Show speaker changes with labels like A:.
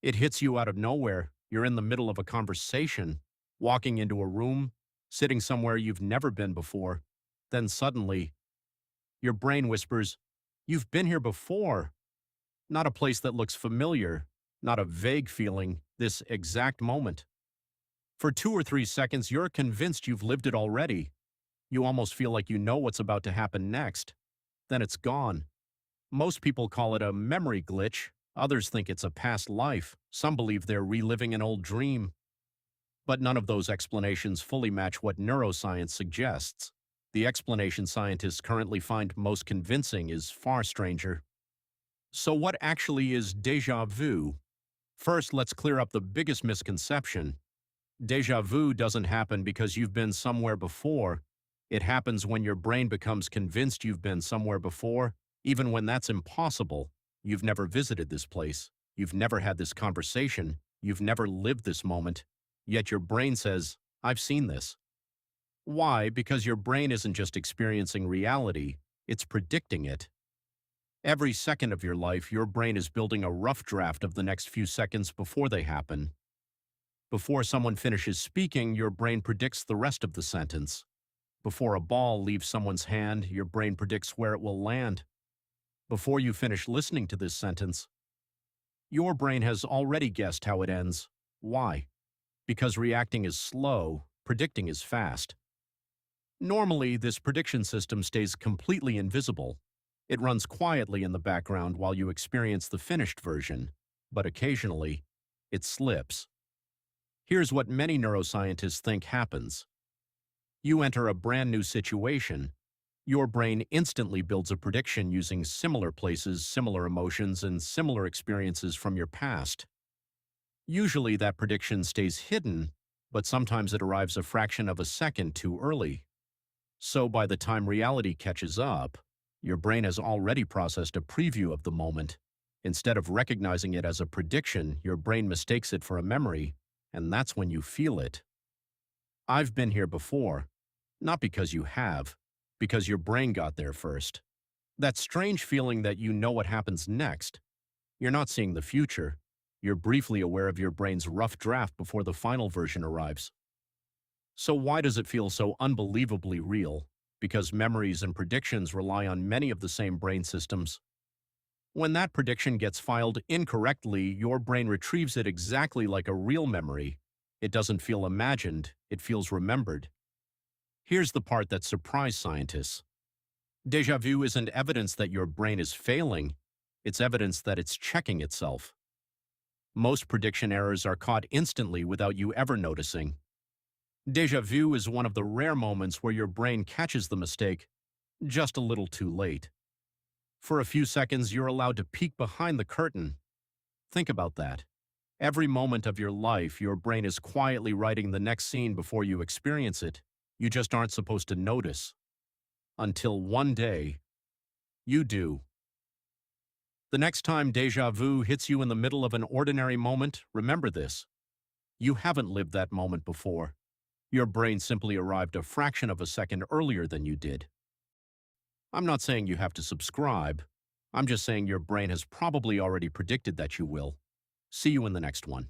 A: It hits you out of nowhere. You're in the middle of a conversation, walking into a room, sitting somewhere you've never been before. Then suddenly, your brain whispers, "You've been here before." Not a place that looks familiar, not a vague feeling, this exact moment. For 2 or 3 seconds, you're convinced you've lived it already. You almost feel like you know what's about to happen next. Then it's gone. Most people call it a memory glitch. Others think it's a past life. Some believe they're reliving an old dream. But none of those explanations fully match what neuroscience suggests. The explanation scientists currently find most convincing is far stranger. So what actually is déjà vu? First, let's clear up the biggest misconception. Déjà vu doesn't happen because you've been somewhere before. It happens when your brain becomes convinced you've been somewhere before, even when that's impossible. You've never visited this place. You've never had this conversation. You've never lived this moment. Yet your brain says, "I've seen this." Why? Because your brain isn't just experiencing reality, it's predicting it. Every second of your life, your brain is building a rough draft of the next few seconds before they happen. Before someone finishes speaking, your brain predicts the rest of the sentence. Before a ball leaves someone's hand, your brain predicts where it will land. Before you finish listening to this sentence, your brain has already guessed how it ends. Why? Because reacting is slow, predicting is fast. Normally, this prediction system stays completely invisible. It runs quietly in the background while you experience the finished version, but occasionally, it slips. Here's what many neuroscientists think happens. You enter a brand new situation. Your brain instantly builds a prediction using similar places, similar emotions, and similar experiences from your past. Usually that prediction stays hidden, but sometimes it arrives a fraction of a second too early. So by the time reality catches up, your brain has already processed a preview of the moment. Instead of recognizing it as a prediction, your brain mistakes it for a memory, and that's when you feel it. I've been here before, not because you have, because your brain got there first. That strange feeling that you know what happens next. You're not seeing the future. You're briefly aware of your brain's rough draft before the final version arrives. So why does it feel so unbelievably real? Because memories and predictions rely on many of the same brain systems. When that prediction gets filed incorrectly, your brain retrieves it exactly like a real memory. It doesn't feel imagined, it feels remembered. Here's the part that surprised scientists. Déjà vu isn't evidence that your brain is failing, it's evidence that it's checking itself. Most prediction errors are caught instantly without you ever noticing. Déjà vu is one of the rare moments where your brain catches the mistake just a little too late. For a few seconds, you're allowed to peek behind the curtain. Think about that. Every moment of your life, your brain is quietly writing the next scene before you experience it. You just aren't supposed to notice. Until one day, you do. The next time déjà vu hits you in the middle of an ordinary moment, remember this. You haven't lived that moment before. Your brain simply arrived a fraction of a second earlier than you did. I'm not saying you have to subscribe. I'm just saying your brain has probably already predicted that you will. See you in the next one.